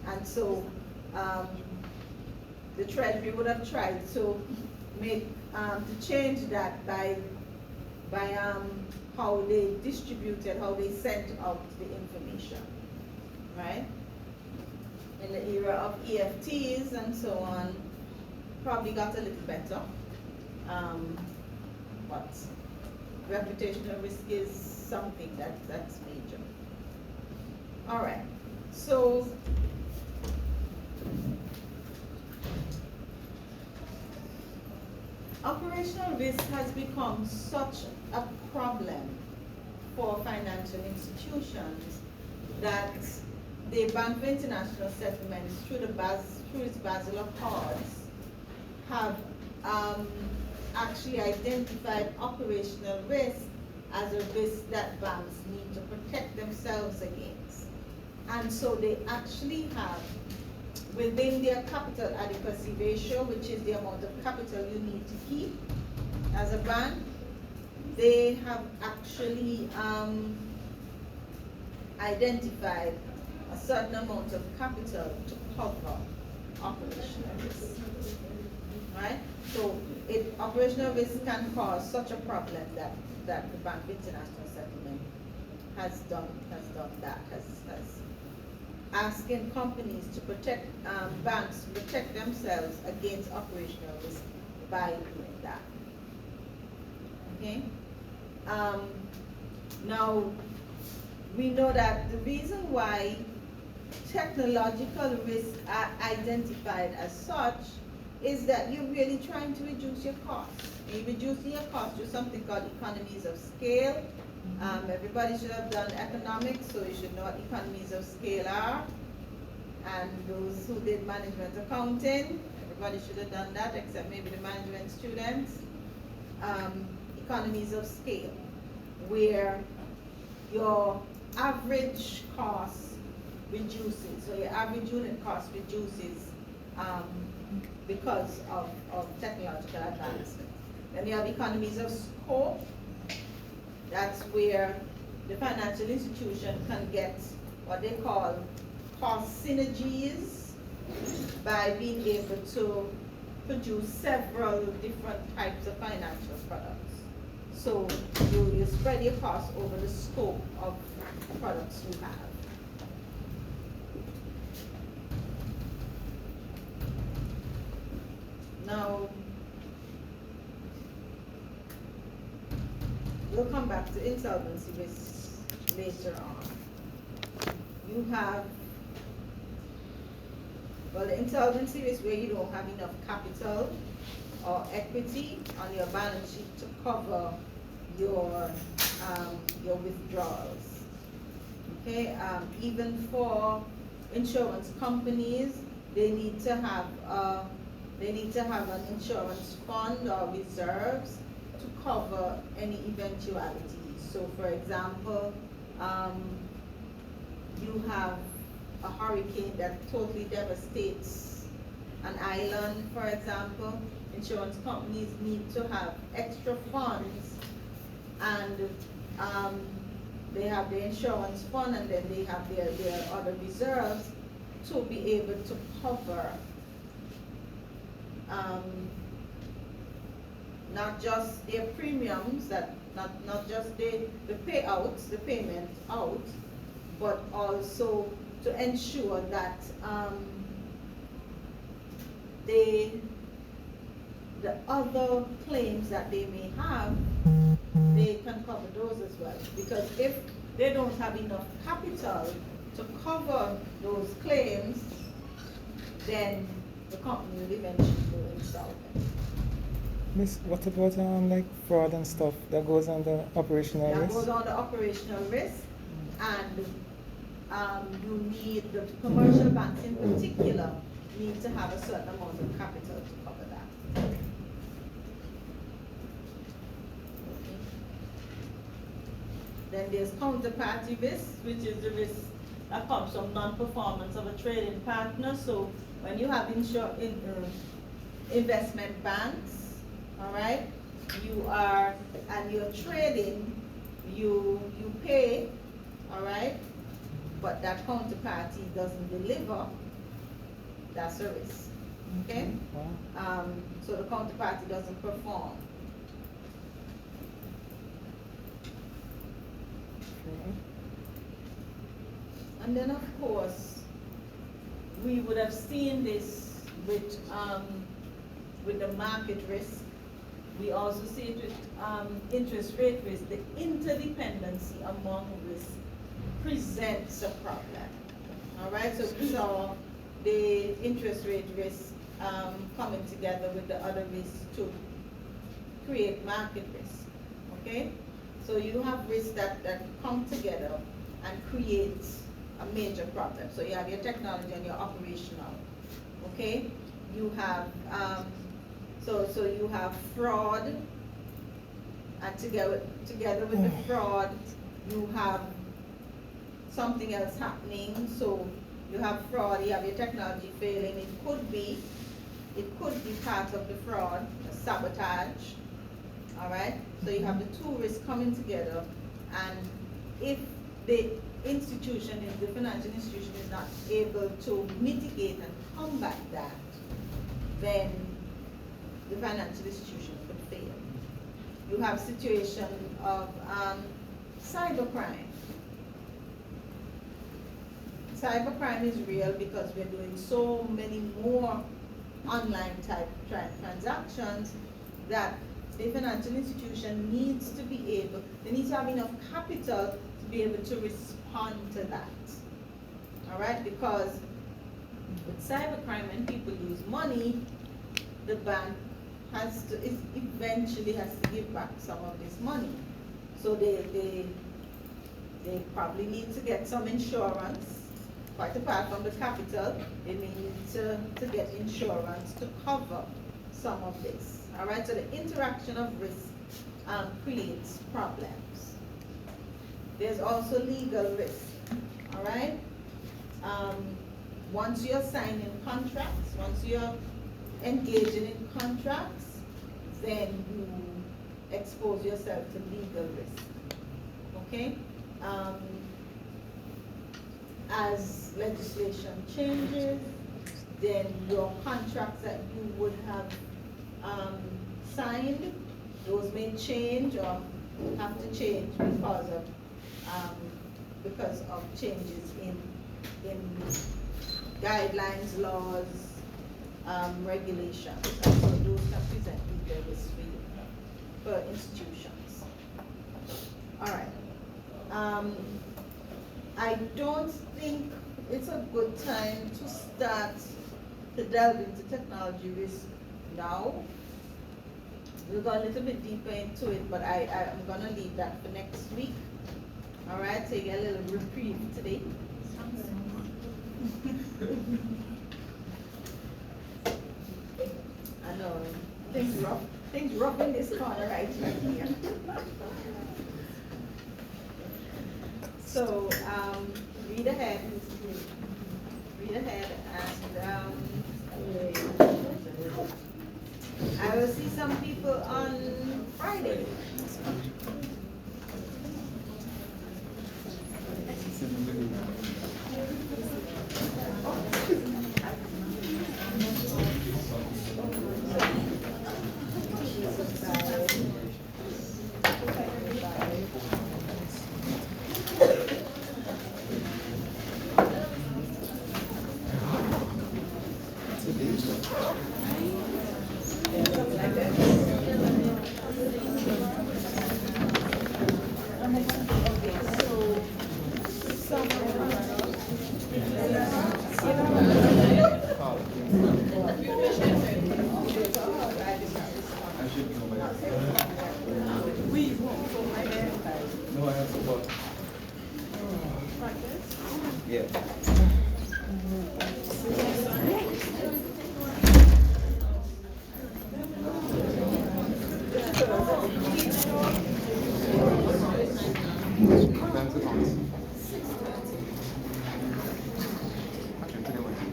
And so the Treasury would have tried to make to change that by how they distributed, how they sent out the information, right? In the era of EFTs and so on, probably got a little better, but reputational risk is something that's major. All right, so operational risk has become such a problem for financial institutions that the Bank for International Settlements, through its Basel Accords, have actually identified operational risk as a risk that banks need to protect themselves against. And so they actually have, within their capital adequacy ratio, which is the amount of capital you need to keep as a bank, they have actually identified a certain amount of capital to cover operational risk, right? So operational risk can cause such a problem that the Bank for International Settlement has done that, has asking companies to protect, banks to protect themselves against operational risk by doing that. Okay? Now, we know that the reason why technological risks are identified as such is that you're really trying to reduce your costs. You're reducing your costs through something called economies of scale. Everybody should have done economics, so you should know what economies of scale are. And those who did management accounting, everybody should have done that except maybe the management students. Economies of scale, where your average cost reduces, so your average unit cost reduces because of technological advancement. Then you have economies of scope. That's where the financial institution can get what they call cost synergies by being able to produce several different types of financial products. So you spread your costs over the scope of products you have. Now, we'll come back to insolvency risks later on. You have, well, the insolvency risk where you don't have enough capital or equity on your balance sheet to cover your withdrawals. Okay, even for insurance companies, they need to have an insurance fund or reserves to cover any eventualities. So, for example, you have a hurricane that totally devastates an island, for example. Insurance companies need to have extra funds, and they have the insurance fund, and then they have their other reserves to be able to cover not just their premiums, not just the payouts, the payment out, but also to ensure that the other claims that they may have, they can cover those as well. Because if they don't have enough capital to cover those claims, then the company will eventually go insolvent. Miss, what about like fraud and stuff that goes under operational risk? That goes under operational risk, and you need, the commercial banks in particular, need to have a certain amount of capital to cover that. Then there's counterparty risk, which is the risk that comes from non-performance of a trading partner. So when you have investment banks, all right, you're trading, you pay, all right, but that counterparty doesn't deliver, that's a risk, okay? Wow. So the counterparty doesn't perform. Okay. And then of course, we would have seen this with the market risk. We also see it with interest rate risk. The interdependency among risks presents a problem. All right, so we saw the interest rate risk coming together with the other risks to create market risk. Okay, so you have risks that come together and create a major problem. So you have your technology and your operational. Okay, you have so you have fraud, and together with the fraud, you have something else happening. So you have fraud, you have your technology failing. It could be part of the fraud, sabotage. All right. So you have the two risks coming together, and if the institution, if the financial institution is not able to mitigate and combat that, then the financial institution could fail. You have situation of cybercrime. Cybercrime is real because we're doing so many more online type transactions that the financial institution needs to be able, they need to have enough capital to be able to respond to that. All right, because with cybercrime, when people lose money, the bank eventually has to give back some of this money. So they probably need to get some insurance. Quite apart from the capital, they may need to get insurance to cover some of this. All right, so the interaction of risk creates problems. There's also legal risk. All right, once you're signing contracts, once you're engaging in contracts, then you expose yourself to legal risk. Okay. As legislation changes, then your contracts that you would have signed, those may change or have to change because of changes in guidelines, laws, regulations, and so those can present legal risk for institutions. All right. I don't think it's a good time to start to delve into technology risk now. We'll go a little bit deeper into it, but I'm gonna leave that for next week. All right, take a little reprieve today. I know things rough in this corner right here. So read ahead, and I will see some people on Friday. Yeah.